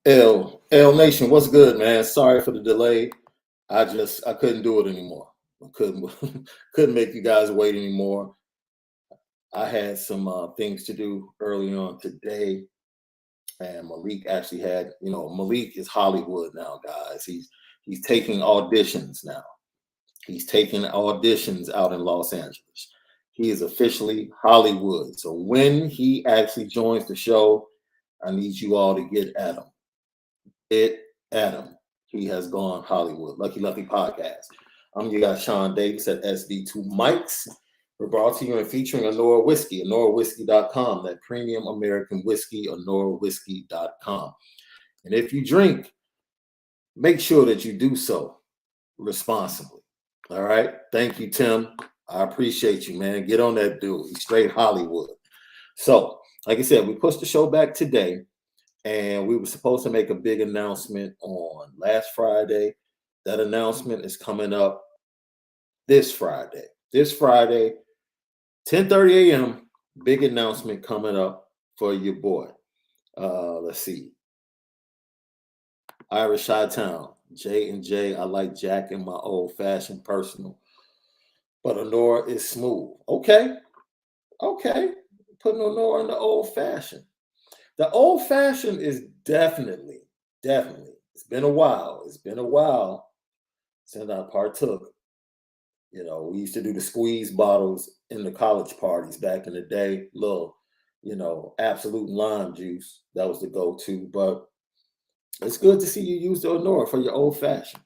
L Nation, what's good, man? Sorry for the delay. I couldn't do it anymore. I couldn't couldn't make you guys wait anymore. I had some things to do early on today, and Malik actually had, Malik is Hollywood now, guys. He's taking auditions now. He's taking auditions out in Los Angeles. He is officially Hollywood. So when he actually joins the show, I need you all to get at him. Get at him. He has gone Hollywood. Lucky Lefty Podcast. I'm your guy, Shaun Davis at SD2 Mics. We're brought to you and featuring Onora Whisky, OnoraWhisky.com, that premium American whiskey, OnoraWhisky.com. And if you drink, make sure that you do so responsibly. All right. Thank you, Tim. I appreciate you, man. Get on that dude. He's straight Hollywood. So, like I said, we pushed the show back today, and we were supposed to make a big announcement on last Friday. That announcement is coming up this Friday. This Friday, 10:30 a.m., big announcement coming up for your boy. Let's see. Irish Chi-Town, J&J. I like Jack in my old-fashioned personal. But Onora is smooth. Okay. Putting Onora in the old-fashioned. The old-fashioned is definitely. It's been a while. Since I partook. We used to do the squeeze bottles in the college parties back in the day. Little, absolute lime juice. That was the go-to. But it's good to see you use the Onora for your old-fashioned.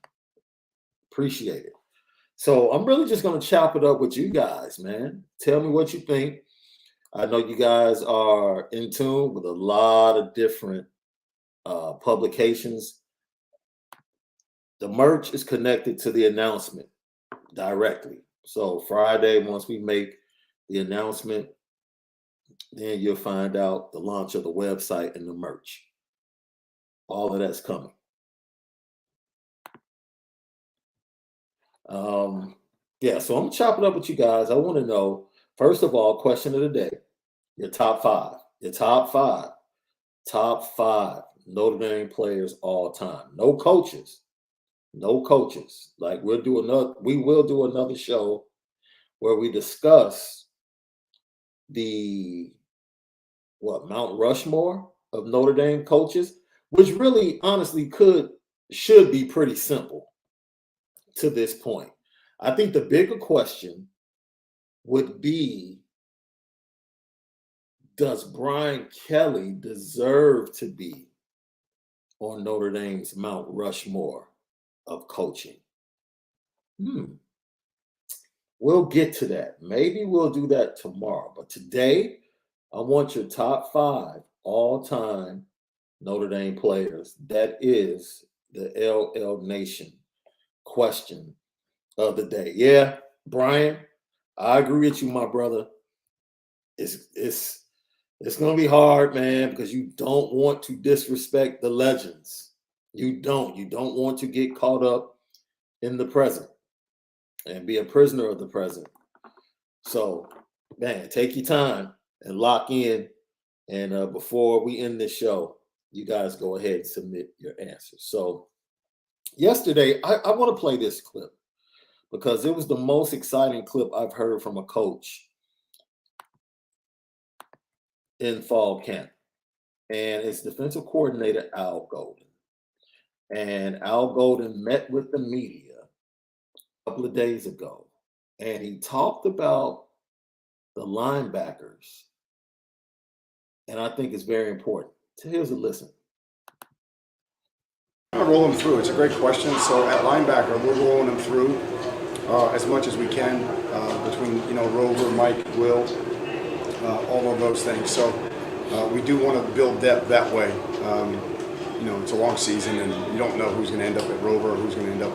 Appreciate it. So I'm really just going to chop it up with you guys, man. Tell me what you think. I know you guys are in tune with a lot of different publications. The merch is connected to the announcement directly. So Friday, once we make the announcement, then you'll find out the launch of the website and the merch. All of that's coming. So I'm chopping up with you guys. I want to know, first of all, question of the day, your top five Notre Dame players all time. No coaches. Like we will do another show where we discuss the Mount Rushmore of Notre Dame coaches, which really honestly should be pretty simple to this point. I think the bigger question would be, does Brian Kelly deserve to be on Notre Dame's Mount Rushmore of coaching? We'll get to that. Maybe we'll do that tomorrow. But today, I want your top five all-time Notre Dame players. That is the LL Nation question of the day. Yeah, Brian, I agree with you, my brother. It's going to be hard, man, because you don't want to disrespect the legends. You don't want to get caught up in the present and be a prisoner of the present. So, man, take your time and lock in. And before we end this show, you guys go ahead and submit your answers. So, yesterday, I want to play this clip because it was the most exciting clip I've heard from a coach in fall camp. And it's defensive coordinator Al Golden. And Al Golden met with the media a couple of days ago. And he talked about the linebackers. And I think it's very important. So here's a listen. I'm going to roll them through. It's a great question. So at linebacker, we're rolling them through as much as we can between, Rover, Mike, Will, all of those things. So we do want to build depth that way. It's a long season, and you don't know who's going to end up at Rover or who's going to end up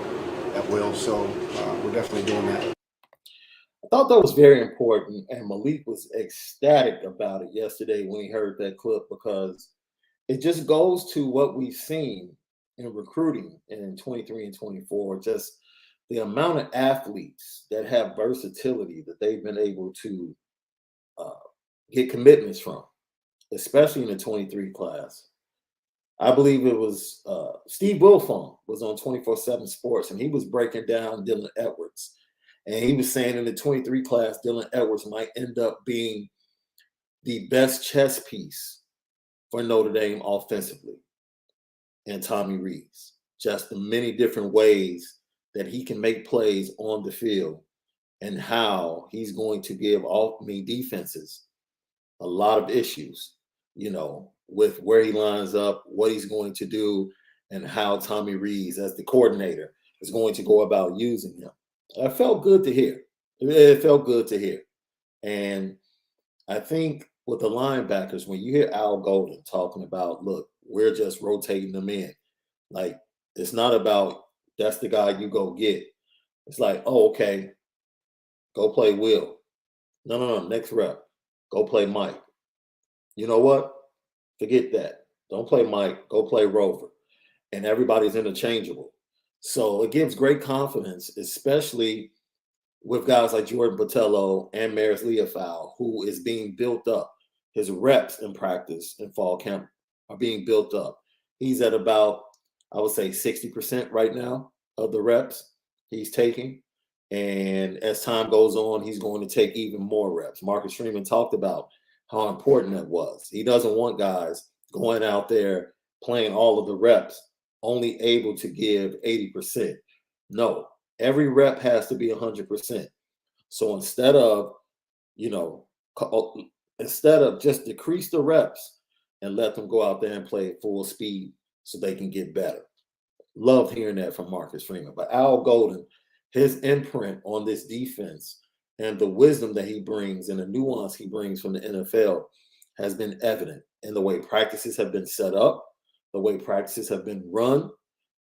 at Will. So we're definitely doing that. I thought that was very important, and Malik was ecstatic about it yesterday when he heard that clip because it just goes to what we've seen in recruiting in 23 and 24, just the amount of athletes that have versatility that they've been able to get commitments from, especially in the 23 class. I believe it was Steve Wilfong was on 24/7 Sports, and he was breaking down Dylan Edwards. And he was saying in the 23 class, Dylan Edwards might end up being the best chess piece for Notre Dame offensively, and Tommy Rees. Just the many different ways that he can make plays on the field and how he's going to give defenses a lot of issues, with where he lines up, what he's going to do, and how Tommy Rees, as the coordinator, is going to go about using him. It felt good to hear. It felt good to hear. And I think with the linebackers, when you hear Al Golden talking about, look, we're just rotating them in. Like, it's not about that's the guy you go get. It's like, oh, okay, go play Will. No, next rep. Go play Mike. You know what? Forget that. Don't play Mike. Go play Rover. And everybody's interchangeable. So it gives great confidence, especially with guys like Jordan Botello and Maris Leofau, who is being built up. His reps in practice in fall camp are being built up. He's at about, I would say, 60% right now of the reps he's taking. And as time goes on, he's going to take even more reps. Marcus Freeman talked about how important that was. He doesn't want guys going out there playing all of the reps, only able to give 80%. No, every rep has to be 100%. So instead of just decrease the reps and let them go out there and play at full speed so they can get better. Love hearing that from Marcus Freeman. But Al Golden, his imprint on this defense and the wisdom that he brings and the nuance he brings from the NFL has been evident in the way practices have been set up, the way practices have been run,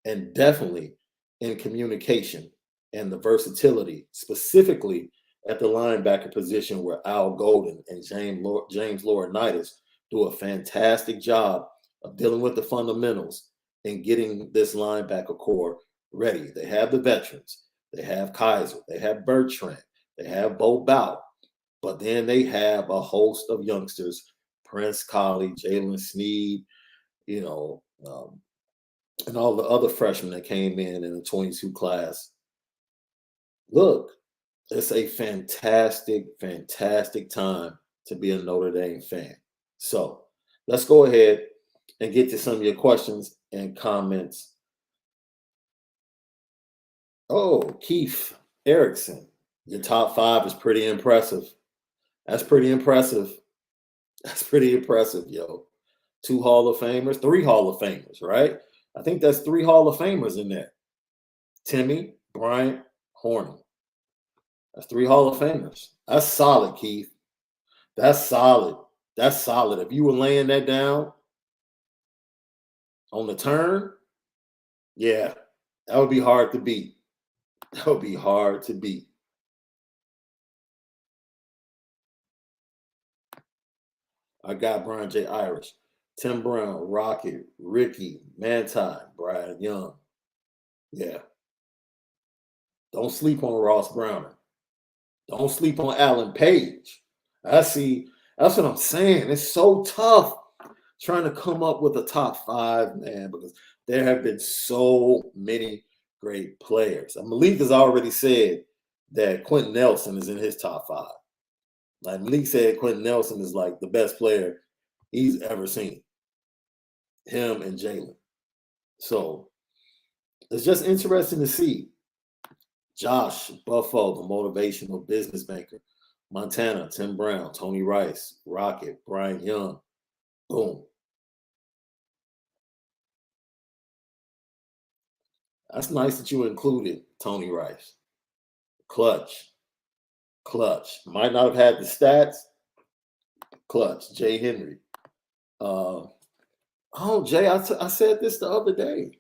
and definitely in communication and the versatility, specifically at the linebacker position, where Al Golden and James Laurinaitis do a fantastic job of dealing with the fundamentals and getting this linebacker core ready. They have the veterans. They have Kaiser. They have Bertrand. They have Bo Bout. But then they have a host of youngsters, Prince Colley, Jalen Sneed, and all the other freshmen that came in the 22 class. Look, it's a fantastic, fantastic time to be a Notre Dame fan. So let's go ahead and get to some of your questions and comments. Oh, Keith Erickson, your top 5 is pretty impressive. That's pretty impressive. That's pretty impressive, yo. 2 Hall of Famers, 3 Hall of Famers, right? I think that's 3 Hall of Famers in there. Timmy, Bryant, Hornung. That's 3 Hall of Famers. That's solid, Keith. That's solid. That's solid. If you were laying that down on the turn, yeah, that would be hard to beat. That would be hard to beat. I got Brian J. Irish, Tim Brown, Rocket, Ricky, Manti, Brian Young. Yeah. Don't sleep on Ross Browner. Don't sleep on Alan Page. That's what I'm saying. It's so tough trying to come up with a top 5, man, because there have been so many great players. Malik has already said that Quentin Nelson is in his top 5. Like Malik said, Quentin Nelson is like the best player he's ever seen. Him and Jalen. So it's just interesting to see. Josh Buffo, the motivational business banker. Montana, Tim Brown, Tony Rice, Rocket, Brian Young. Boom. That's nice that you included Tony Rice. Clutch. Might not have had the stats. Clutch. Jay Henry. Jay, I said this the other day.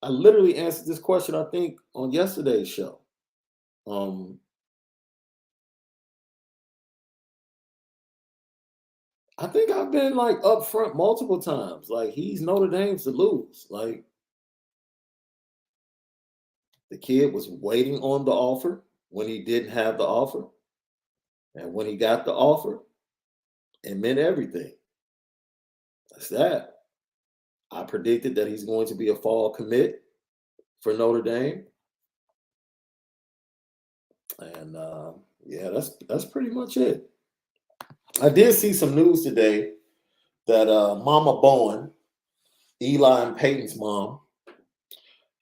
I literally answered this question, I think, on yesterday's show. I think I've been like up front multiple times. Like, he's Notre Dame to lose. Like, the kid was waiting on the offer when he didn't have the offer. And when he got the offer, it meant everything. That's that. I predicted that he's going to be a fall commit for Notre Dame. And yeah, that's pretty much it. I did see some news today that Mama Bowen, Eli and Peyton's mom,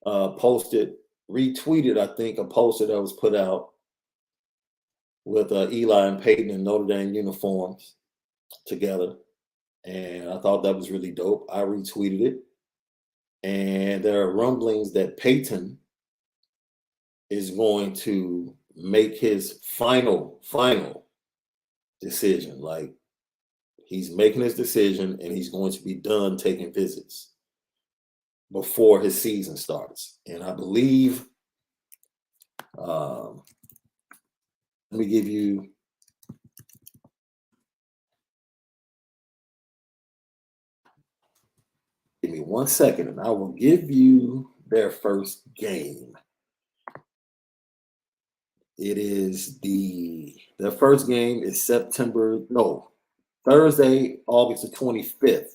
retweeted, I think, a poster that was put out with Eli and Peyton in Notre Dame uniforms together. And I thought that was really dope. I retweeted it. And there are rumblings that Peyton is going to make his final decision. Like, he's making his decision and he's going to be done taking visits before his season starts. And I believe, let me give you, give me 1 second and I will give you their first game. It is their first game is Thursday, August the 25th.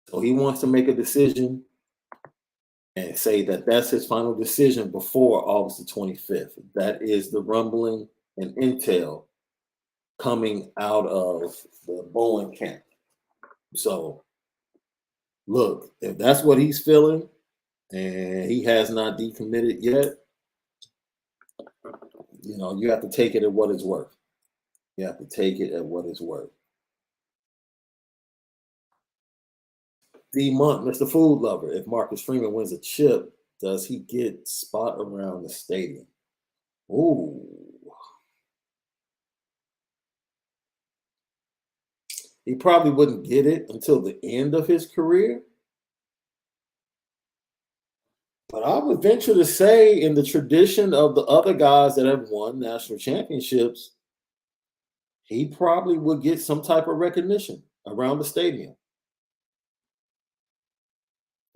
So he wants to make a decision and say that that's his final decision before August the 25th. That is the rumbling and intel coming out of the Bowen camp. So, look, if that's what he's feeling and he has not decommitted yet, you have to take it at what it's worth. You have to take it at what it's worth. D-Month, Mr. Food Lover, if Marcus Freeman wins a chip, does he get spot around the stadium? Ooh. He probably wouldn't get it until the end of his career. But I would venture to say, in the tradition of the other guys that have won national championships, he probably would get some type of recognition around the stadium.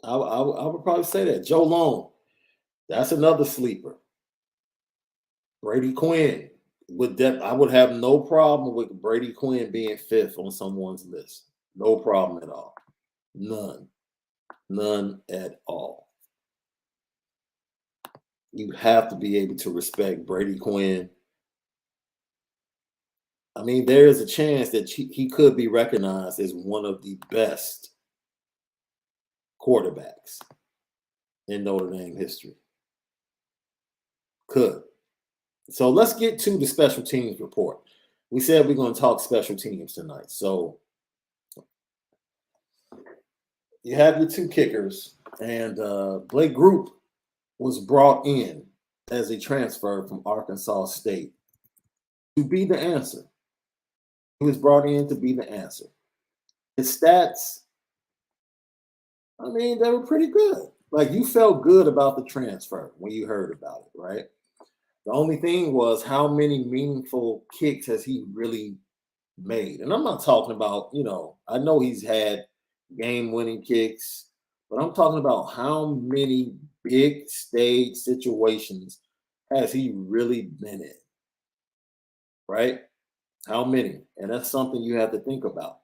I would probably say that. Joe Long, that's another sleeper. Brady Quinn, I would have no problem with Brady Quinn being fifth on someone's list. No problem at all. None at all. You have to be able to respect Brady Quinn. I mean, there is a chance that he could be recognized as one of the best quarterbacks in Notre Dame history. Could. So let's get to the special teams report. We said we're going to talk special teams tonight. So you have your two kickers, and Blake Group was brought in as a transfer from Arkansas State to be the answer. He was brought in to be the answer. His stats, I mean, they were pretty good. Like, you felt good about the transfer when you heard about it, right? The only thing was, how many meaningful kicks has he really made? And I'm not talking about, I know he's had game-winning kicks, but I'm talking about how many big stage situations has he really been in, right? How many? And that's something you have to think about.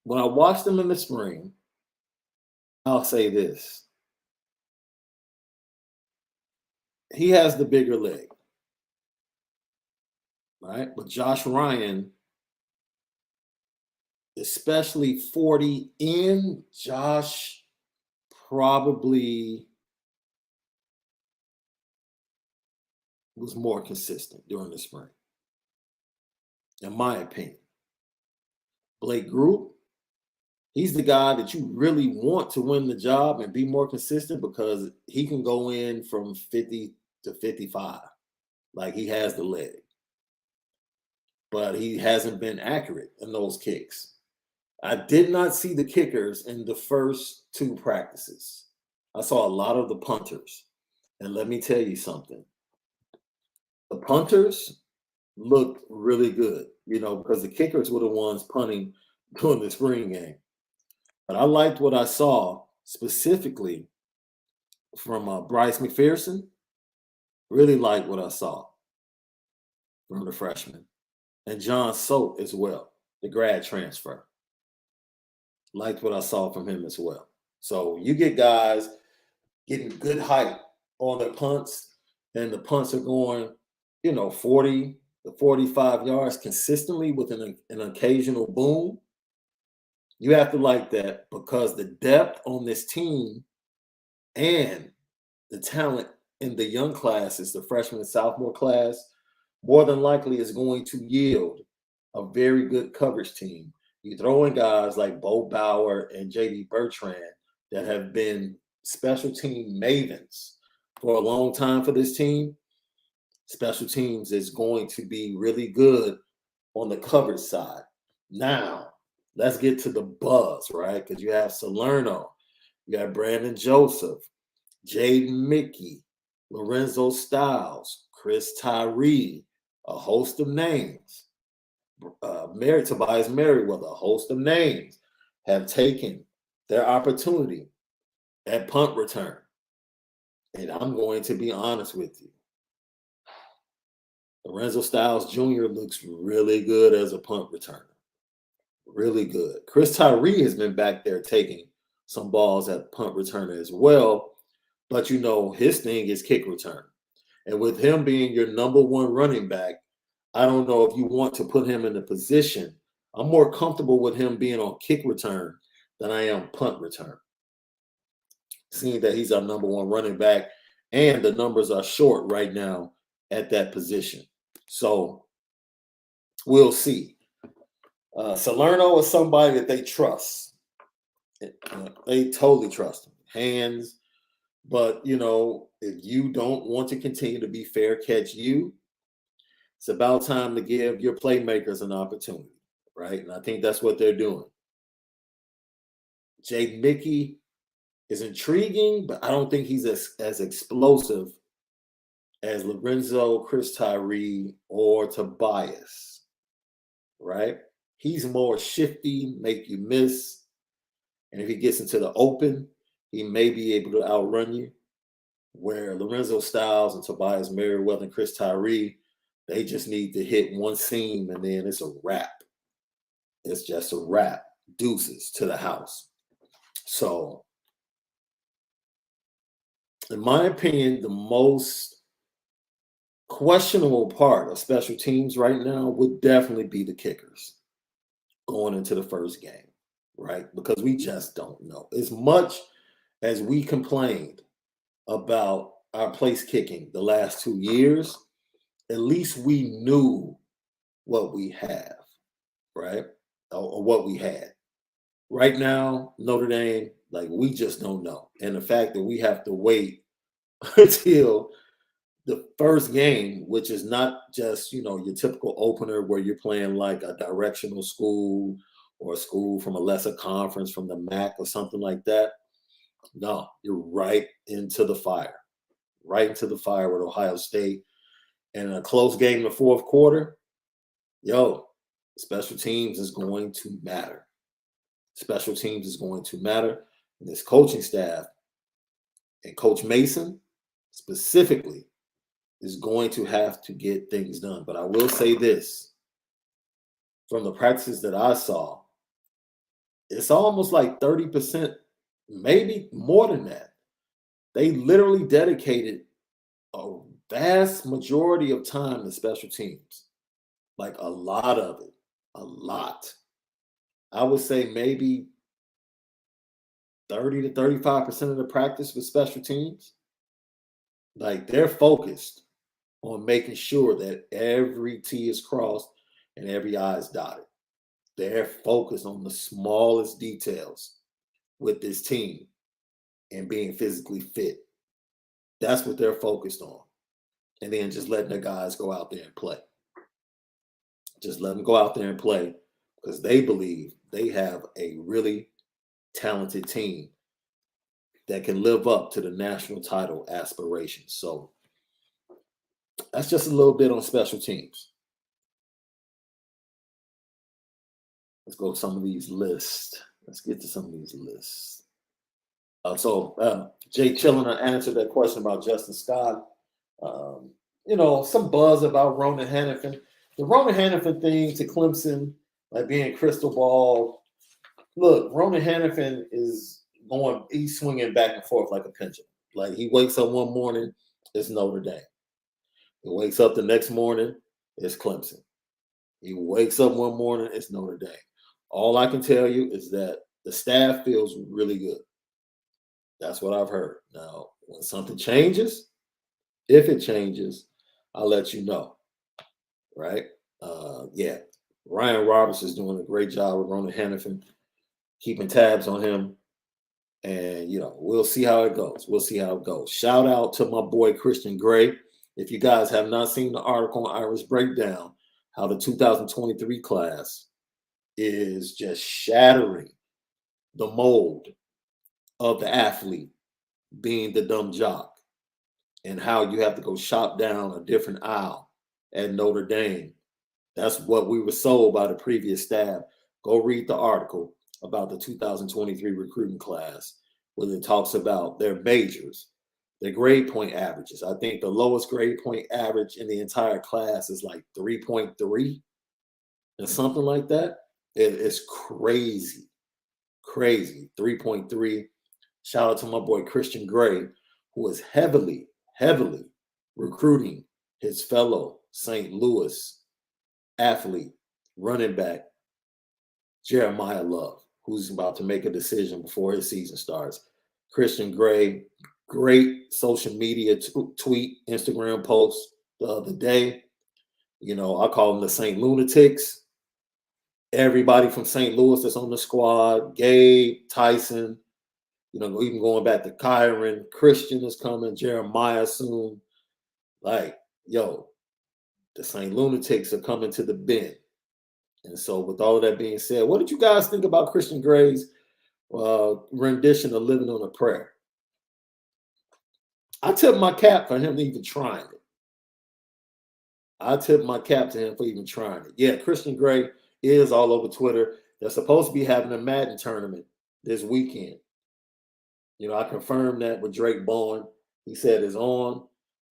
When I watched him in the spring, I'll say this. He has the bigger leg, right? But Josh Ryan, especially 40 in, Josh probably was more consistent during the spring, in my opinion. Blake Group, he's the guy that you really want to win the job and be more consistent, because he can go in from 50 to 55. Like, he has the leg. But he hasn't been accurate in those kicks. I did not see the kickers in the first two practices. I saw a lot of the punters. And let me tell you something. The punters looked really good, because the kickers were the ones punting during the spring game. But I liked what I saw specifically from Bryce McPherson. Really liked what I saw from the freshman. and John Soap as well, the grad transfer. Liked what I saw from him as well. So you get guys getting good height on their punts, and the punts are going, 40 to 45 yards consistently with an occasional boom. You have to like that because the depth on this team and the talent in the young classes, the freshman and sophomore class, more than likely is going to yield a very good coverage team. You throw in guys like Bo Bauer and JD Bertrand that have been special team mavens for a long time for this team. Special teams is going to be really good on the coverage side. Now, let's get to the buzz, right? Because you have Salerno, you got Brandon Joseph, Jaden Mickey, Lorenzo Styles, Chris Tyree, a host of names. Tobias Merriweather, a host of names have taken their opportunity at punt return. And I'm going to be honest with you. Lorenzo Styles Jr. looks really good as a punt returner. Really good. Chris Tyree has been back there taking some balls at punt returner as well. But his thing is kick return. And with him being your number one running back, I don't know if you want to put him in a position. I'm more comfortable with him being on kick return than I am punt return. Seeing that he's our number one running back and the numbers are short right now at that position. So we'll see. Salerno is somebody that they trust. They totally trust him. Hands. But, if you don't want to continue to be fair catch it's about time to give your playmakers an opportunity, right? And I think that's what they're doing. Jake Mickey is intriguing, but I don't think he's as explosive as Lorenzo, Chris Tyree, or Tobias, right? He's more shifty, make you miss. And if he gets into the open, he may be able to outrun you. Where Lorenzo Styles and Tobias Merriweather and Chris Tyree, they just need to hit one seam and then it's a wrap. It's just a wrap. Deuces to the house. So, in my opinion, the most questionable part of special teams right now would definitely be the kickers going into the first game, right? Because we just don't know. As much as we complained about our place kicking the last 2 years, at least we knew what we have, right? Or what we had. Right now, Notre Dame, we just don't know. And the fact that we have to wait until the first game, which is not just, your typical opener where you're playing like a directional school or a school from a lesser conference from the MAC or something like that. No, you're right into the fire. Right into the fire with Ohio State. And in a close game in the fourth quarter, special teams is going to matter. Special teams is going to matter. And this coaching staff and Coach Mason specifically is going to have to get things done. But I will say this. From the practices that I saw, it's almost like 30%, maybe more than that. They literally dedicated a vast majority of time to special teams. Like a lot of it. A lot. I would say maybe 30 to 35% of the practice with special teams. Like they're focused on making sure that every T is crossed and every I is dotted. They're focused on the smallest details with this team and being physically fit. That's what they're focused on. And then just letting the guys go out there and play. Just let them go out there and play because they believe they have a really talented team that can live up to the national title aspirations. So that's just a little bit on special teams. Let's go to some of these lists. Let's get to some of these lists. Jay Chilliner answered that question about Justin Scott. Some buzz about Ronan Hannafin. the Ronan Hannafin thing to Clemson, like being crystal ball. Look, Ronan Hannafin he's swinging back and forth like a pendulum. Like he wakes up one morning, it's Notre Dame. He wakes up the next morning, it's Clemson. He wakes up one morning, it's Notre Dame. All I can tell you is that the staff feels really good. That's what I've heard. Now, when something changes, if it changes, I'll let you know. Right? Yeah. Ryan Roberts is doing a great job with Ronan Hannafin, keeping tabs on him. And, we'll see how it goes. We'll see how it goes. Shout out to my boy, Christian Gray. If you guys have not seen the article on Irish Breakdown, how the 2023 class is just shattering the mold of the athlete being the dumb jock, and how you have to go shop down a different aisle at Notre Dame. That's what we were sold by the previous staff. Go read the article about the 2023 recruiting class, where it talks about their majors, their grade point averages. I think the lowest grade point average in the entire class is like 3.3 and something like that. It's crazy. 3.3. Shout out to my boy Christian Gray, who is heavily recruiting his fellow St. Louis athlete, running back, Jeremiah Love, who's about to make a decision before his season starts. Christian Gray, great social media tweet, Instagram post the other day. I call them the St. Lunatics. Everybody from St. Louis that's on the squad, Gabe, Tyson, even going back to Kyron, Christian is coming, Jeremiah soon. Like, the St. Lunatics are coming to the Bend. And so with all of that being said, what did you guys think about Christian Gray's rendition of Living on a Prayer? I tip my cap for him even trying it. I tip my cap to him for even trying it. Yeah, Christian Gray is all over Twitter. They're supposed to be having a Madden tournament this weekend. I confirmed that with Drake Bowen. He said it's on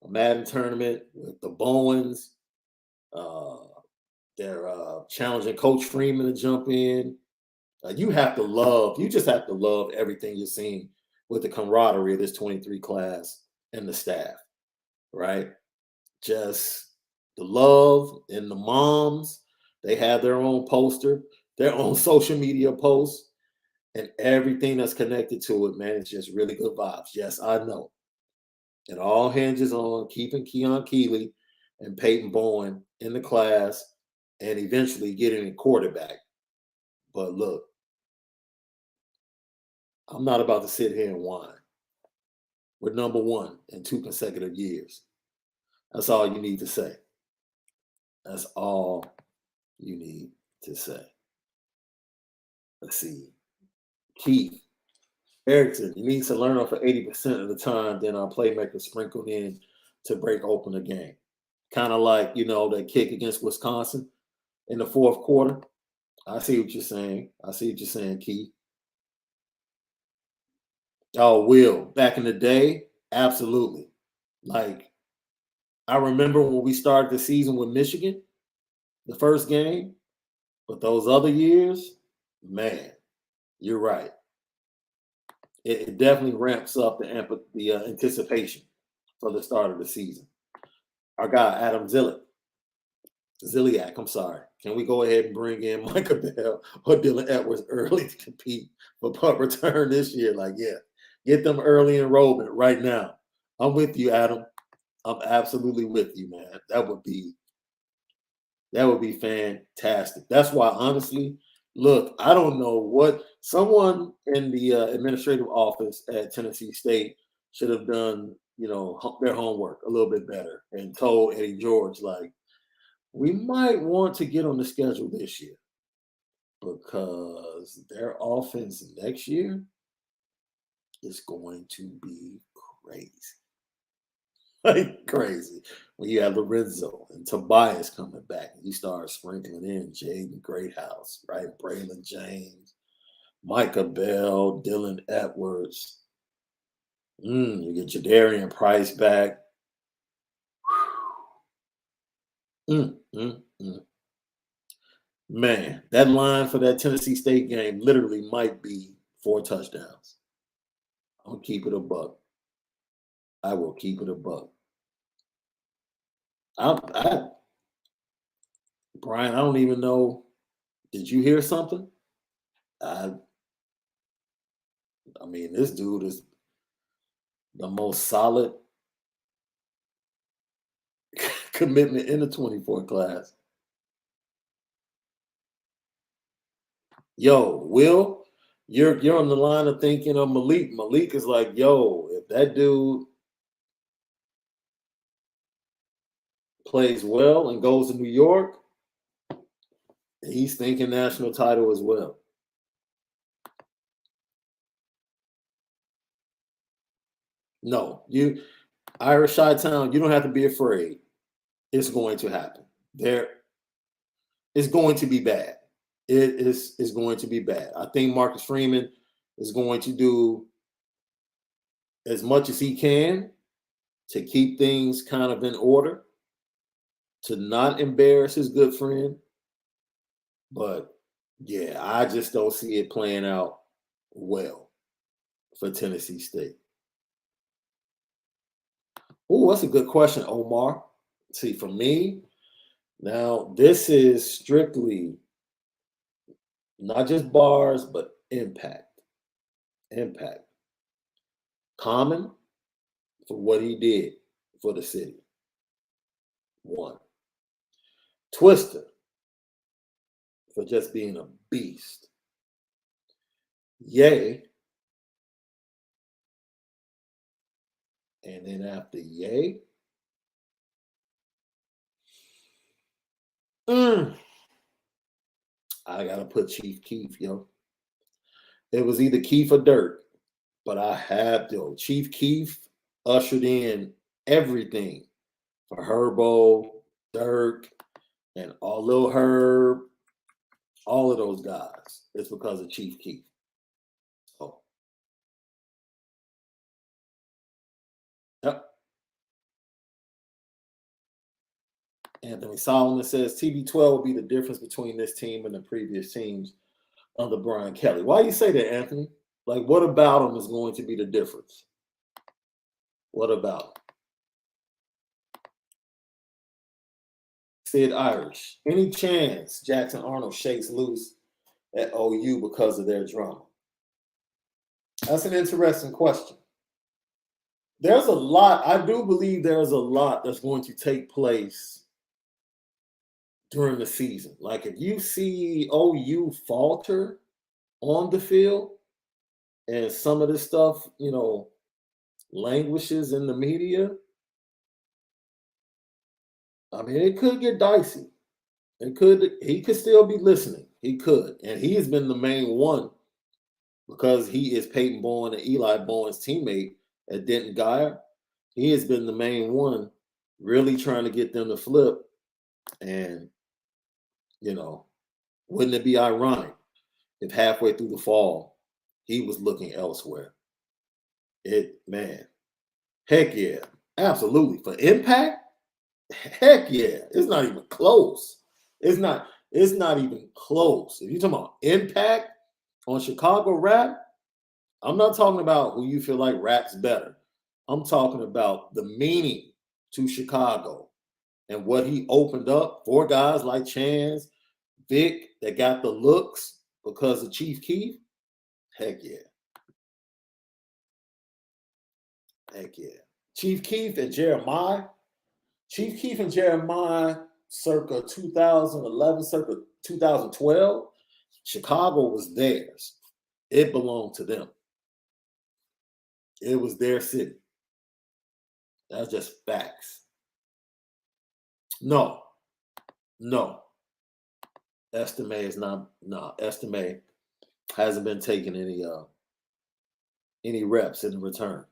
a Madden tournament with the Bowens. They're challenging Coach Freeman to jump in. You just have to love everything you're seeing with the camaraderie of this 23 class and the staff, right? Just the love and the moms. They have their own poster, their own social media posts, and everything that's connected to it, man. It's just really good vibes. Yes, I know. It all hinges on keeping Keon Keeley and Peyton Bowen in the class and eventually getting a quarterback. But look, I'm not about to sit here and whine. We're number one in 2 consecutive years. That's all you need to say. That's all you need to say. Let's see. Keith Erickson, you need to learn off for 80% of the time, then our playmaker sprinkled in to break open the game. Kind of like, that kick against Wisconsin in the fourth quarter. I see what you're saying. Keith. Oh, Will, back in the day, absolutely. Like, I remember when we started the season with Michigan, the first game, but those other years, man, you're right. It definitely ramps up the anticipation for the start of the season. Our guy, Adam Ziliak, I'm sorry. Can we go ahead and bring in Micah Bell or Dylan Edwards early to compete for punt return this year? Like, yeah, get them early enrollment right now. I'm with you, Adam. I'm absolutely with you, man. That would be fantastic. That's why, honestly, look, I don't know what someone in the administrative office at Tennessee State should have done, their homework a little bit better and told Eddie George, like, we might want to get on the schedule this year because their offense next year is going to be crazy. Like crazy. When you have Lorenzo and Tobias coming back, and you start sprinkling in Jaden Greathouse, right? Braylon James, Micah Bell, Dylan Edwards. You get Jadarian Price back. mm, mm. Man, that line for that Tennessee State game literally might be 4 touchdowns. I'm gonna keep it a buck. I will keep it a buck. I Brian, I don't even know. Did you hear something? I I mean, this dude is the most solid commitment in the 24 class. Yo, Will, you're on the line of thinking of Malik. Malik is like, yo, if that dude plays well and goes to New York, he's thinking national title as well. No, you Irish Chi-Town, you don't have to be afraid. It's going to happen. It's going to be bad. It's going to be bad. I think Marcus Freeman is going to do as much as he can to keep things kind of in order, to not embarrass his good friend. But yeah, I just don't see it playing out well for Tennessee State. Oh, that's a good question, Omar. See, for me, now this is strictly not just bars, but impact. Impact. Common for what he did for the city. 1. Twister for just being a beast. Yay. And then after Yay, I gotta put Chief Keef, yo. It was either Keef or Dirt, but I had to. Chief Keef ushered in everything for Herbo, Dirk, and all Lil Herb, all of those guys. It's because of Chief Keef. So, yep. Anthony Solomon says TB12 will be the difference between this team and the previous teams under Brian Kelly. Why you say that, Anthony? Like, what about him is going to be the difference? What about him? Sid Irish. Any chance Jackson Arnold shakes loose at OU because of their drama? That's an interesting question. There's a lot. I do believe there's a lot that's going to take place during the season. Like if you see OU falter on the field and some of this stuff, languishes in the media, I mean, it could get dicey. He could still be listening. He could. And he has been the main one because he is Peyton Bowen and Eli Bowen's teammate at Denton Guyer. He has been the main one really trying to get them to flip. And, wouldn't it be ironic if halfway through the fall, he was looking elsewhere? Heck yeah. Absolutely. For impact, heck yeah. It's not even close. It's not even close. If you're talking about impact on Chicago rap, I'm not talking about who you feel like raps better. I'm talking about the meaning to Chicago and what he opened up for guys like Chance, Vic, that got the looks because of Chief Keef. Heck yeah. Heck yeah. Chief Keef and Jeremiah circa 2011, circa 2012, Chicago was theirs. It belonged to them. It was their city. That's just facts. No. Estime is not. No, Estime hasn't been taking any reps in return.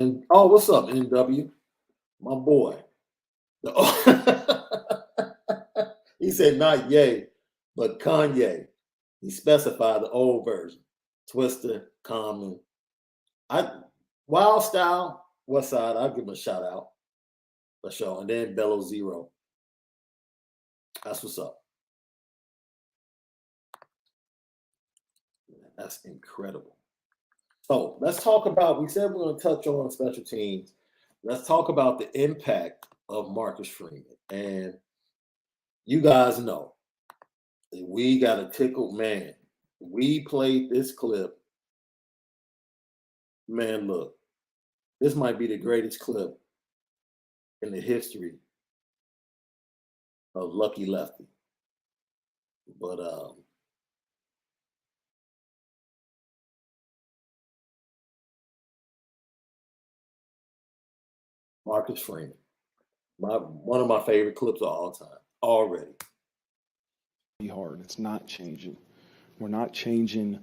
And what's up, NW? My boy. He said not Ye, but Kanye. He specified the old version. Twister, Common, Wild Style, West Side, I'll give him a shout out for sure. And then Bellow Zero. That's what's up. That's incredible. So let's talk about, we said we're going to touch on special teams. Let's talk about the impact of Marcus Freeman. And you guys know that we got a tickled man. We played this clip. Man, look, this might be the greatest clip in the history of Lucky Lefty. But Marcus Freeman, one of my favorite clips of all time already. Be hard. It's not changing. We're not changing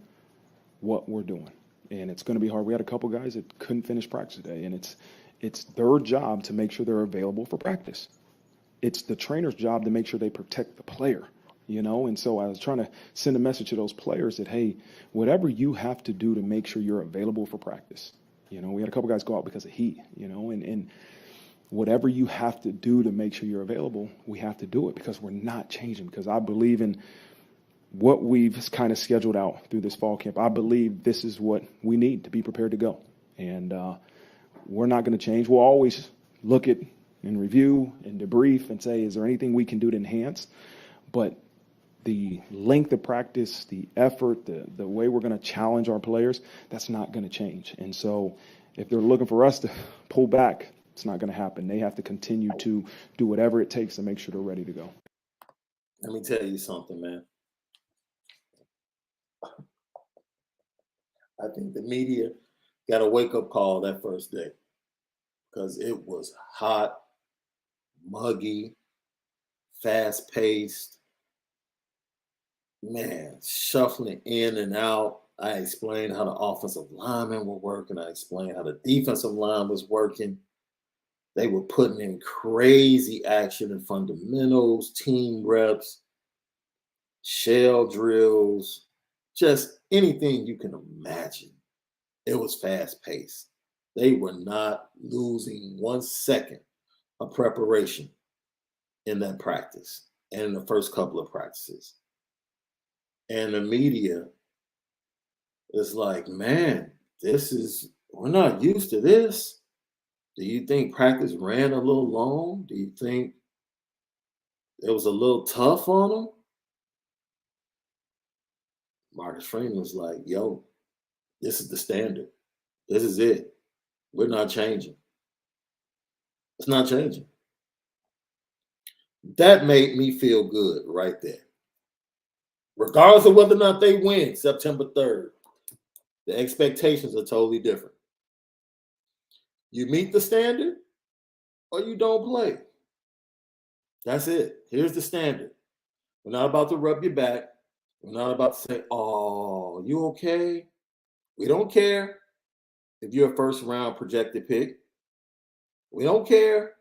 what we're doing, and it's going to be hard. We had a couple guys that couldn't finish practice today, and it's their job to make sure they're available for practice. It's the trainer's job to make sure they protect the player, you know. And so I was trying to send a message to those players that, hey, whatever you have to do to make sure you're available for practice. You know, we had a couple guys go out because of heat, you know, and whatever you have to do to make sure you're available, we have to do it, because we're not changing. Because I believe in what we've kind of scheduled out through this fall camp. I believe this is what we need to be prepared to go. And we're not going to change. We'll always look at and review and debrief and say, is there anything we can do to enhance? But the length of practice, the effort, the way we're going to challenge our players, that's not going to change. And so if they're looking for us to pull back, it's not going to happen. They have to continue to do whatever it takes to make sure they're ready to go. Let me tell you something, man. I think the media got a wake-up call that first day, because it was hot, muggy, fast-paced. Man, shuffling in and out. I explained how the offensive linemen were working. I explained how the defensive line was working. They were putting in crazy action and fundamentals, team reps, shell drills, just anything you can imagine. It was fast-paced. They were not losing 1 second of preparation in that practice and in the first couple of practices. And the media is like, man, we're not used to this. Do you think practice ran a little long? Do you think it was a little tough on them? Marcus Freeman was like, yo, this is the standard. This is it. We're not changing. It's not changing. That made me feel good right there. Regardless of whether or not they win September 3rd, the expectations are totally different. You meet the standard or you don't play. That's it. Here's the standard. We're not about to rub your back. We're not about to say, oh, you okay? We don't care if you're a first-round projected pick. We don't care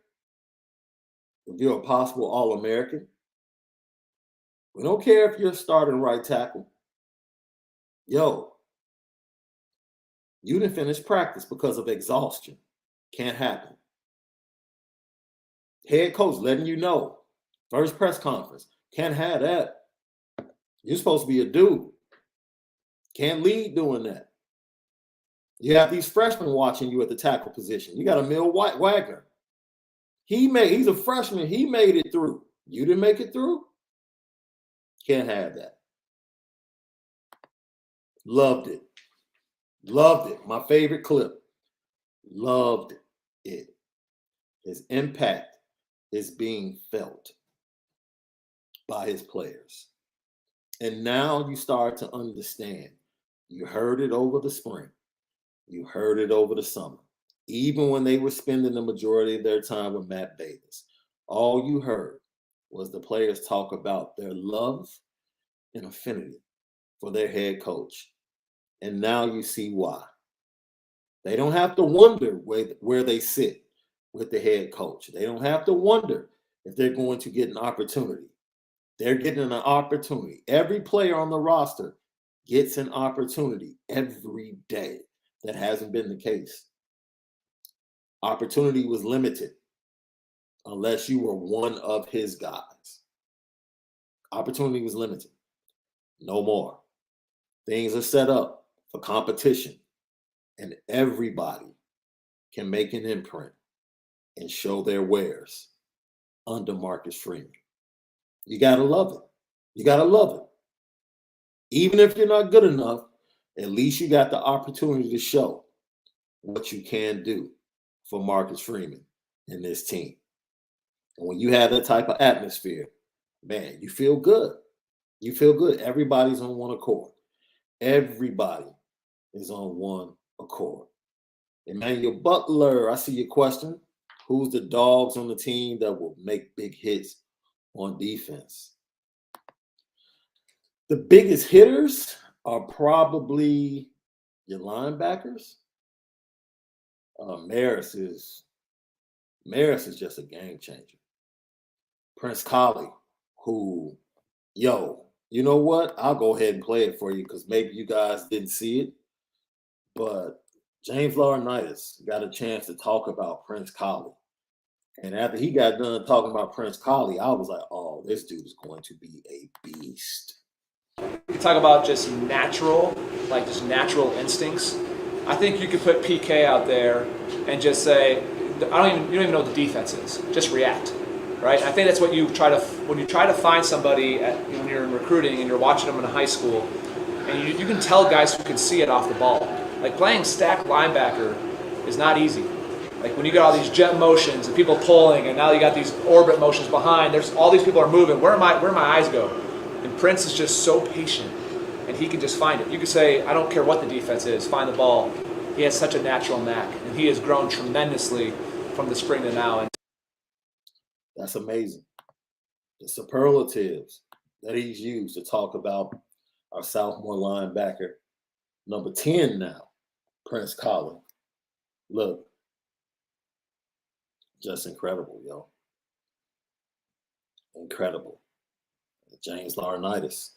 if you're a possible All-American. We don't care if you're a starting right tackle. Yo, you didn't finish practice because of exhaustion. Can't happen. Head coach letting you know. First press conference. Can't have that. You're supposed to be a dude. Can't lead doing that. You have these freshmen watching you at the tackle position. You got Emil Wagner. He's a freshman. He made it through. You didn't make it through? Can't have that. Loved it. Loved it. My favorite clip. Loved it. His impact is being felt by his players. And now you start to understand. You heard it over the spring. You heard it over the summer. Even when they were spending the majority of their time with Matt Davis, all you heard was the players talk about their love and affinity for their head coach. And now you see why. They don't have to wonder where they sit with the head coach. They don't have to wonder if they're going to get an opportunity. They're getting an opportunity. Every player on the roster gets an opportunity every day. That hasn't been the case. Opportunity was limited unless you were one of his guys. Opportunity was limited. No more. Things are set up for competition, and everybody can make an imprint and show their wares under Marcus Freeman. You got to love it. You got to love it. Even if you're not good enough, at least you got the opportunity to show what you can do for Marcus Freeman and this team. And when you have that type of atmosphere, man, you feel good. You feel good. Everybody's on one accord. Everybody is on one accord. Emmanuel Butler, I see your question. Who's the dogs on the team that will make big hits on defense? The biggest hitters are probably your linebackers. Maris is just a game changer. Prince Collie, who, you know what? I'll go ahead and play it for you because maybe you guys didn't see it. But James Laurinaitis got a chance to talk about Prince Collie. And after he got done talking about Prince Collie, I was like, oh, this dude is going to be a beast. You talk about just natural instincts. I think you could put PK out there and just say, you don't even know what the defense is. Just react, right? And I think that's what when you try to find somebody when you're in recruiting and you're watching them in high school, and you can tell guys who can see it off the ball. Like playing stack linebacker is not easy. Like when you got all these jet motions and people pulling, and now you got these orbit motions behind. There's all these people are moving. Where my eyes go? And Prince is just so patient, and he can just find it. You could say, I don't care what the defense is, find the ball. He has such a natural knack, and he has grown tremendously from the spring to now. And that's amazing. The superlatives that he's used to talk about our sophomore linebacker, number 10 now, Prince Collie. Look, just incredible, yo. Incredible. James Laurinaitis,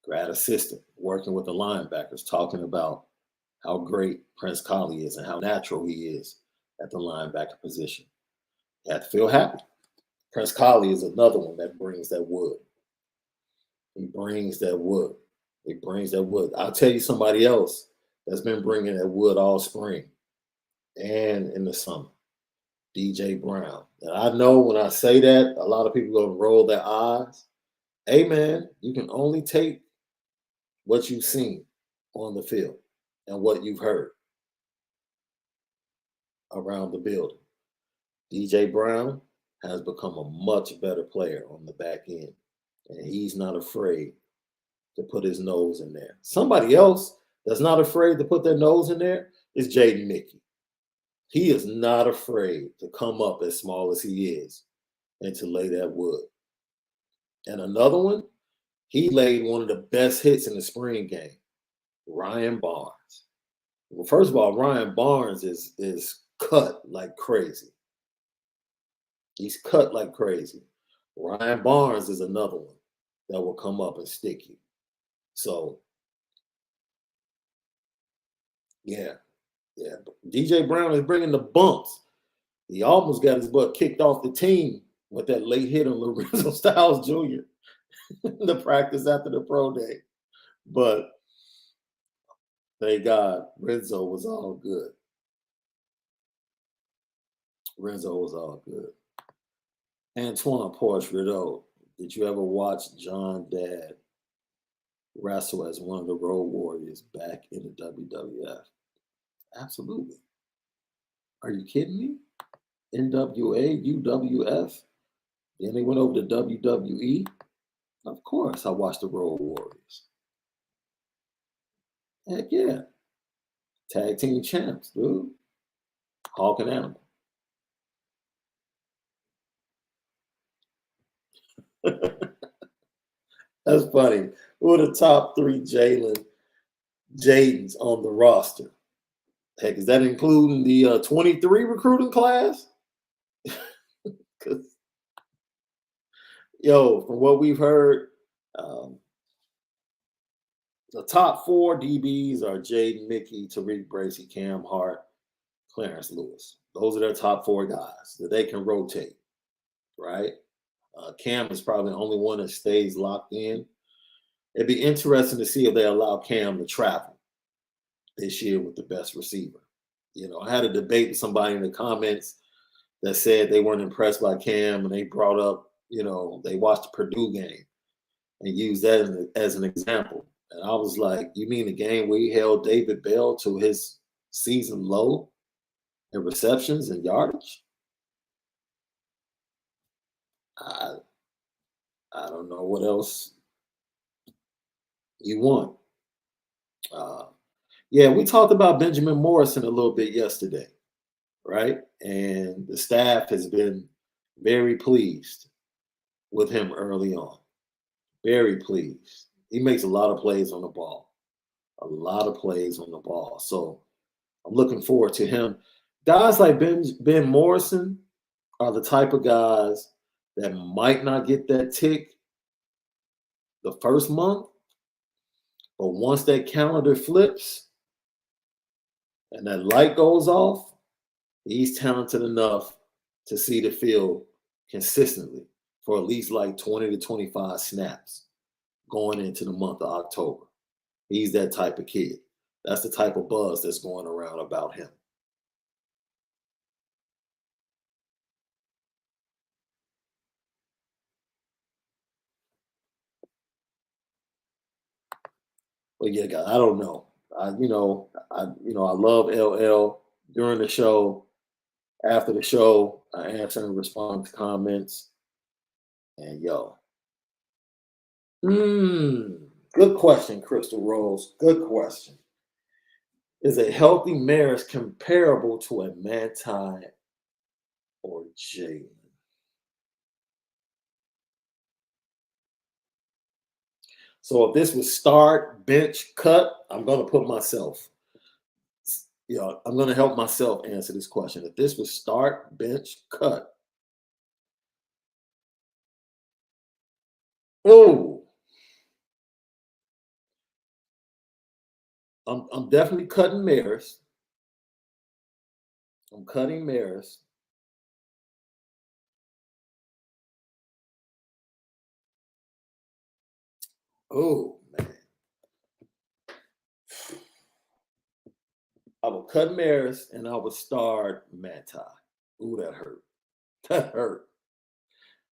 grad assistant, working with the linebackers, talking about how great Prince Collie is and how natural he is at the linebacker position. You have to feel happy. Prince Collie is another one that brings that wood. He brings that wood. He brings that wood. I'll tell you somebody else that's been bringing that wood all spring and in the summer. DJ Brown. And I know when I say that, a lot of people are going to roll their eyes. Hey, man, you can only take what you've seen on the field and what you've heard around the building. DJ Brown has become a much better player on the back end, and he's not afraid to put his nose in there. Somebody else that's not afraid to put their nose in there is Jaden Mickey. He is not afraid to come up as small as he is and to lay that wood. And another one, he laid one of the best hits in the spring game, Ryan Barnes. Well, first of all, Ryan Barnes is cut like crazy. He's cut like crazy. Ryan Barnes is another one that will come up and stick you. So, yeah. DJ Brown is bringing the bumps. He almost got his butt kicked off the team with that late hit on Lorenzo Styles Jr. the practice after the pro day. But thank God Renzo was all good. Antoine Porsche Rideau, did you ever watch John Dad wrestle as one of the Road Warriors back in the WWF? Absolutely. Are you kidding me? NWA, UWF. Then they went over to WWE. Of course, I watched the Road Warriors. Heck yeah. Tag team champs, dude. Hawk and Animal. That's funny. Who are the top 3 Jadens on the roster? Heck, is that including the 23 recruiting class? From what we've heard, The top 4 DBs are Jaden Mickey, Tariq Bracy, Cam Hart, Clarence Lewis. Those are their top 4 guys that they can rotate, right? Cam is probably the only one that stays locked in. It'd be interesting to see if they allow Cam to travel this year with the best receiver. I had a debate with somebody in the comments that said they weren't impressed by Cam, and they brought up, they watched the Purdue game and used that as an example. And I was like, you mean the game where he held David Bell to his season low in receptions and yardage? I don't know what else you want. Yeah, we talked about Benjamin Morrison a little bit yesterday, right? And the staff has been very pleased with him early on. Very pleased. He makes a lot of plays on the ball. A lot of plays on the ball. So I'm looking forward to him. Guys like Ben Morrison are the type of guys that might not get that tick the first month, but once that calendar flips and that light goes off, he's talented enough to see the field consistently for at least like 20 to 25 snaps going into the month of October. He's that type of kid. That's the type of buzz that's going around about him. But yeah, guys, I don't know. I love LL during the show. After the show, I answer and respond to comments. And good question, Crystal Rose. Good question. Is a healthy marriage comparable to a Manti or Jalen? So if this was start, bench, cut, I'm going to put myself. I'm going to help myself answer this question. If this was start, bench, cut. Oh, I'm definitely cutting Maris. I'm cutting Maris. Oh, man. I would cut Maris and I would start Manti. Ooh, that hurt. That hurt.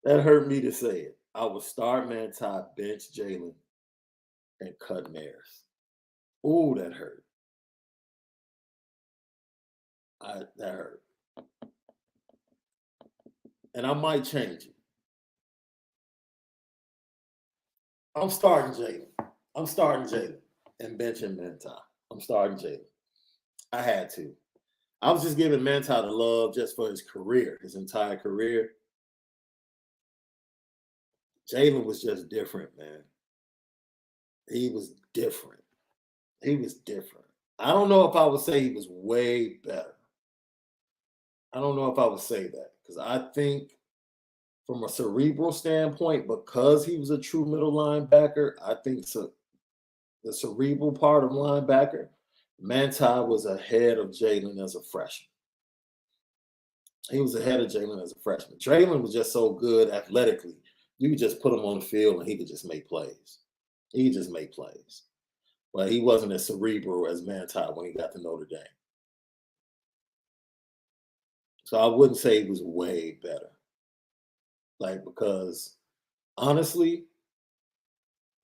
That hurt me to say it. I would start Manti, bench Jalen, and cut Maris. Ooh, that hurt. That hurt. And I might change it. I'm starting Jalen and benching Manti. I'm starting Jalen. I had to. I was just giving Manti the love just for his career, his entire career. Jalen was just different, man. He was different. He was different. I don't know if I would say he was way better. I don't know if I would say that because I think from a cerebral standpoint, because he was a true middle linebacker, I think the cerebral part of linebacker, Manti was ahead of Jalen as a freshman. He was ahead of Jalen as a freshman. Jalen was just so good athletically. You could just put him on the field and he could just make plays. He could just make plays. But he wasn't as cerebral as Manti when he got to Notre Dame. So I wouldn't say he was way better. Because honestly,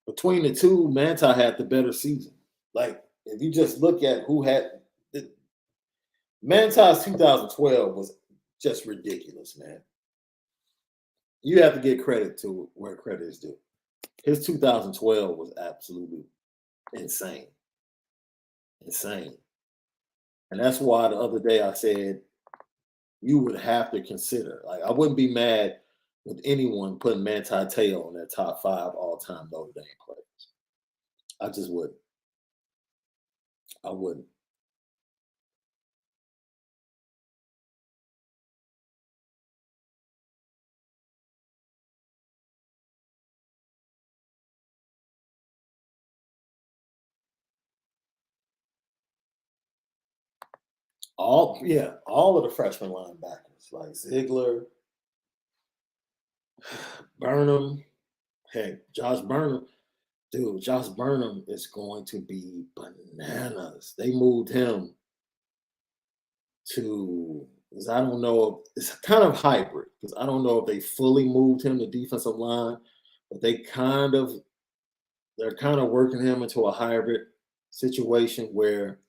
between the two, Manti had the better season. If you just look at who had Manti's 2012 was just ridiculous, man. You have to give credit to where credit is due. His 2012 was absolutely insane. Insane. And that's why the other day I said you would have to consider. I wouldn't be mad with anyone putting Manti Te'o on their top 5 all-time Notre Dame players. I just wouldn't. I wouldn't. all of the freshman linebackers like Ziegler, Burnham, heck, Josh Burnham. Dude, Josh Burnham is going to be bananas. They moved him to, because I don't know, it's kind of hybrid, because I don't know if they fully moved him to defensive line, but they're kind of working him into a hybrid situation where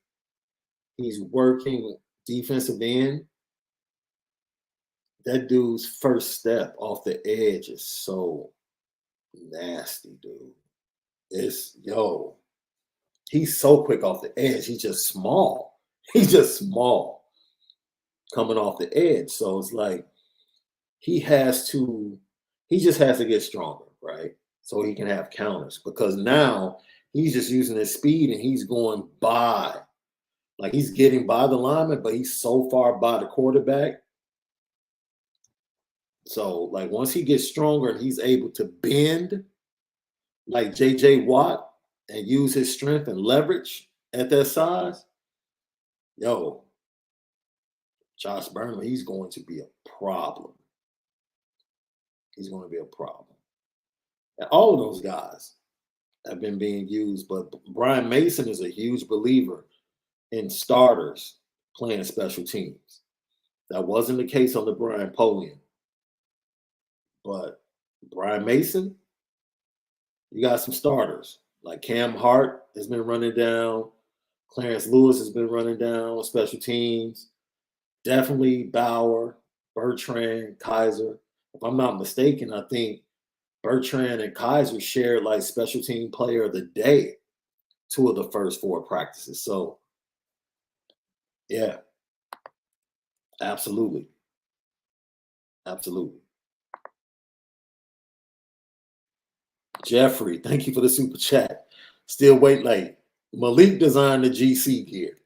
he's working defensive end. That dude's first step off the edge is so nasty, dude. He's so quick off the edge. He's just small. He's just small coming off the edge. So it's like he just has to get stronger, right? So he can have counters, because now he's just using his speed and he's going by. Like, he's getting by the lineman, but he's so far by the quarterback. So, like, once he gets stronger and he's able to bend like J.J. Watt and use his strength and leverage at that size, Josh Burnham, he's going to be a problem. He's going to be a problem. And all of those guys have been being used, but Brian Mason is a huge believer in starters playing special teams. That wasn't the case on the Brian Polian. But Brian Mason, you got some starters. Like Cam Hart has been running down. Clarence Lewis has been running down on special teams. Definitely Bauer, Bertrand, Kaiser. If I'm not mistaken, I think Bertrand and Kaiser shared like special team player of the day 2 of the first 4 practices. So, yeah, absolutely. Absolutely. Jeffrey, thank you for the super chat. Still waiting. Like, Malik designed the GC gear.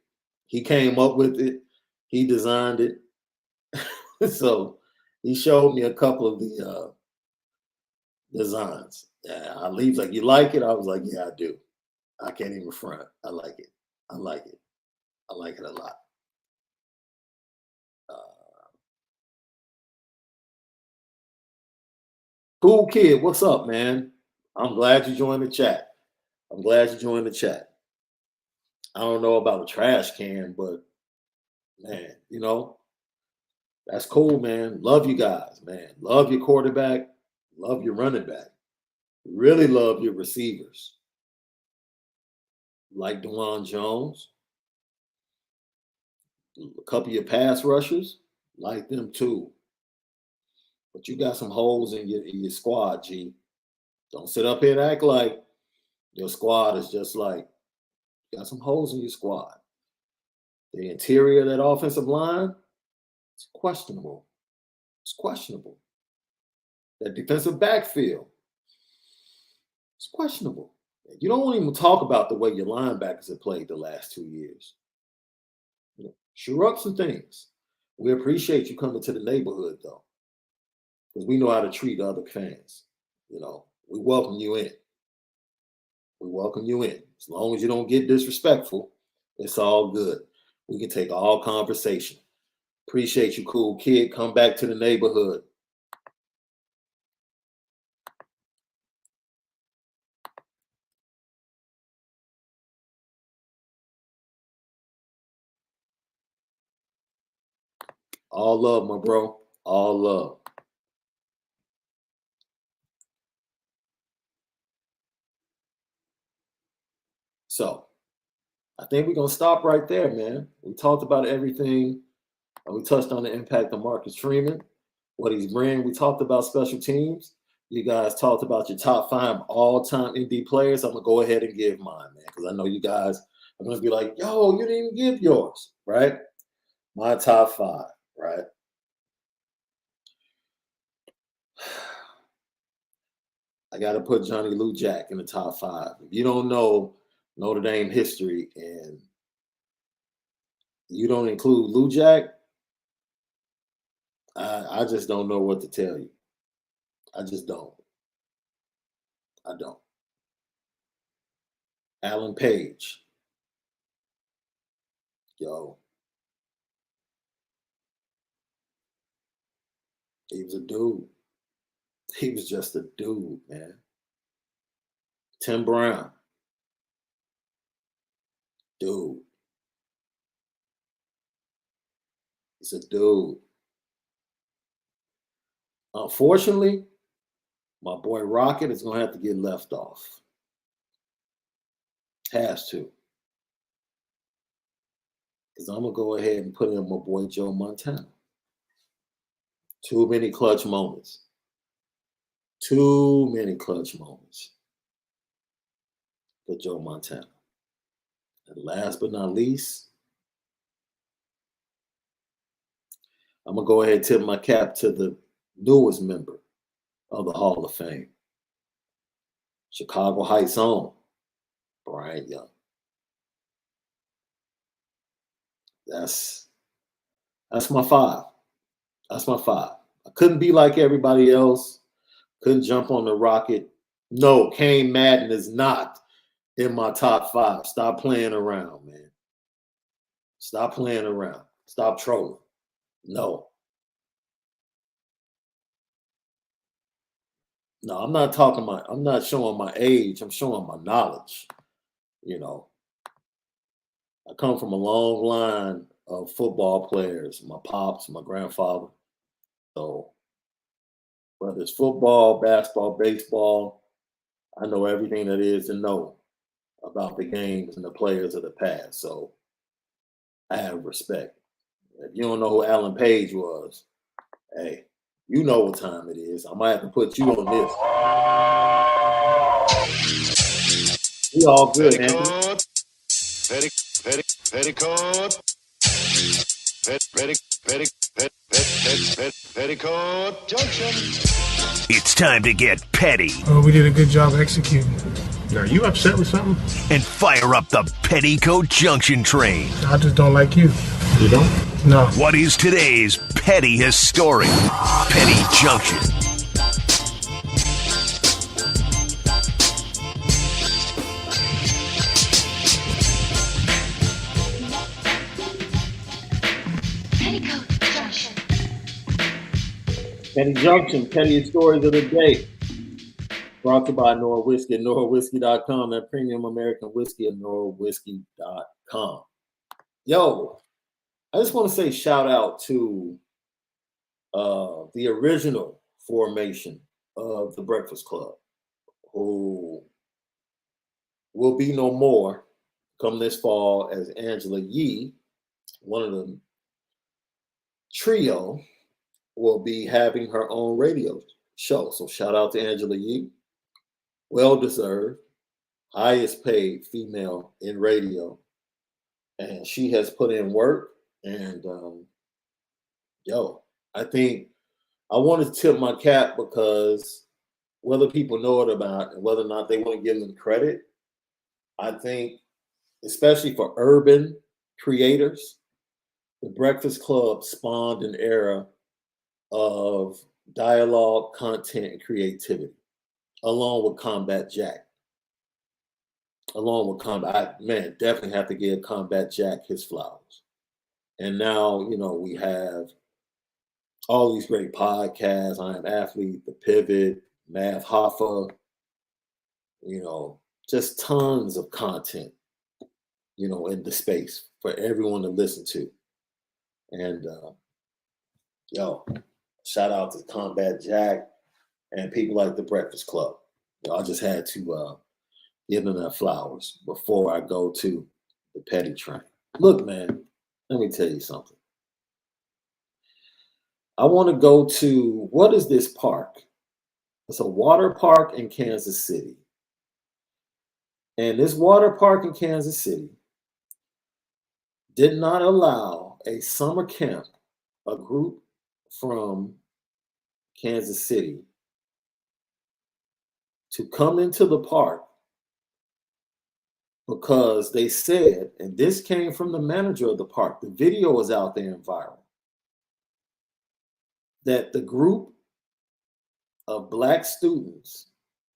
He came up with it. He designed it. So he showed me a couple of the designs. I leave like, you like it? I was like, yeah, I do. I can't even front. I like it. I like it. I like it a lot. Cool kid, what's up, man? I'm glad you joined the chat. I don't know about a trash can, but man, that's cool, man. Love you guys, man. Love your quarterback. Love your running back. Really love your receivers. Like DeJuan Jones. A couple of your pass rushers. Like them too. But you got some holes in your squad, G. Don't sit up here and act like your squad is just like, you got some holes in your squad. The interior of that offensive line, it's questionable. It's questionable. That defensive backfield, it's questionable. You don't even talk about the way your linebackers have played the last 2 years. Sure up some things. We appreciate you coming to the neighborhood, though, because we know how to treat other fans. We welcome you in. As long as you don't get disrespectful, it's all good. We can take all conversation. Appreciate you, cool kid. Come back to the neighborhood. All love, my bro. All love. So, I think we're going to stop right there, man. We talked about everything. We touched on the impact of Marcus Freeman, what he's bringing. We talked about special teams. You guys talked about your top 5 all-time ND players. I'm going to go ahead and give mine, man, because I know you guys are going to be like, yo, you didn't even give yours, right? My top 5, right? I got to put Johnny Lou Jack in the top 5. If you don't know Notre Dame history and you don't include Lou Jack, I just don't know what to tell you. I just don't. I don't. Alan Page. Yo. He was a dude. He was just a dude, man. Tim Brown, dude. He's a dude. Unfortunately, my boy Rocket is going to have to get left off. Has to. Because I'm going to go ahead and put in my boy Joe Montana. Too many clutch moments. Too many clutch moments for Joe Montana. And last but not least, I'm going to go ahead and tip my cap to the newest member of the Hall of Fame. Chicago Heights own, Brian Young. That's my five. That's my five. I couldn't be like everybody else. Couldn't jump on the Rocket. No, Kane Madden is not in my top five. Stop playing around, man. Stop playing around. Stop trolling. No. No, I'm not showing my age. I'm showing my knowledge. You know, I come from a long line of football players. My pops, my grandfather. So whether it's football, basketball, baseball, I know everything that is to know about the games and the players of the past. So I have respect. If you don't know who Alan Page was, hey, you know what time it is. I might have to put you on this. We all good, Anthony. Petticoat. Petticoat Junction. It's time to get petty. Oh, we did a good job executing. Are you upset with something? And fire up the Petticoat Junction train. I just don't like you. You don't? No. What is today's petty history? Petty Junction. Petty Junction, petty stories of the day. Brought to you by Onora Whisky at NoraWhisky.com and Premium American Whiskey at NoraWhisky.com. Yo, I just want to say shout out to the original formation of the Breakfast Club, who will be no more come this fall as Angela Yee, one of the trio, will be having her own radio show. So shout out to Angela Yee. Well deserved. Highest paid female in radio. And she has put in work. And I think I want to tip my cap because whether people know it or not, and whether or not they want to give them credit, I think, especially for urban creators, the Breakfast Club spawned an era of dialogue, content, and creativity, along with Combat Jack. Definitely have to give Combat Jack his flowers. And now, we have all these great podcasts. I Am Athlete, The Pivot, Mav Hoffa, just tons of content, in the space for everyone to listen to. And, shout out to Combat Jack and people like the Breakfast Club. I just had to give them their flowers before I go to the petty train. Look, man, let me tell you something. I want to go to, what is this park? It's a water park in Kansas City. And this water park in Kansas City did not allow a summer camp, a group from Kansas City, to come into the park because they said, and this came from the manager of the park, the video is out there and viral, that the group of Black students,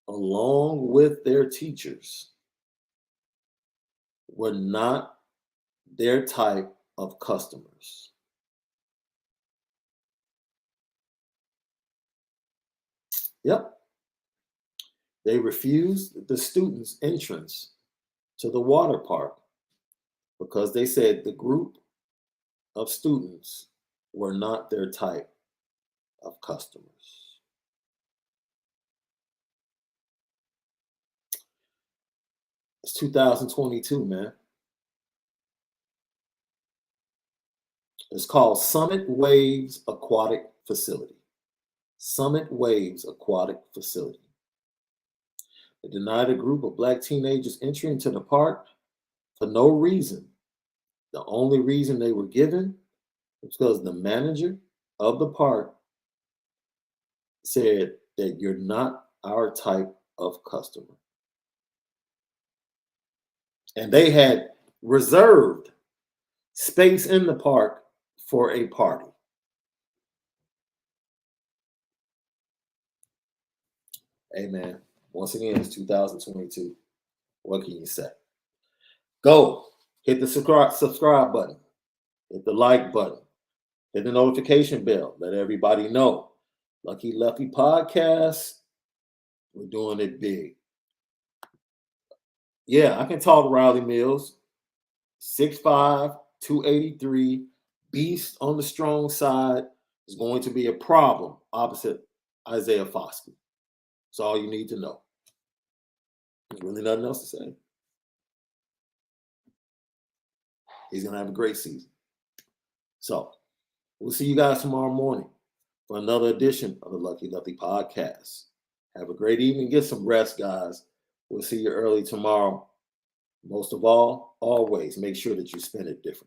along with their teachers, were not their type of customers. Yep. They refused the students entrance to the water park because they said the group of students were not their type of customers. It's 2022, man. It's called Summit Waves Aquatic Facility. Summit Waves Aquatic Facility. They denied a group of black teenagers entry into the park for no reason. The only reason they were given was because the manager of the park said that you're not our type of customer. And they had reserved space in the park for a party. Hey, man, once again, it's 2022. What can you say? Go. Hit the subscribe button. Hit the like button. Hit the notification bell. Let everybody know. Lucky Lefty Podcast. We're doing it big. Yeah, I can talk Riley Mills. 6'5", 283. Beast on the strong side is going to be a problem opposite Isaiah Foskey. That's all you need to know. There's really nothing else to say. He's going to have a great season. So, we'll see you guys tomorrow morning for another edition of the Lucky Lefty Podcast. Have a great evening. Get some rest, guys. We'll see you early tomorrow. Most of all, always make sure that you spend it different.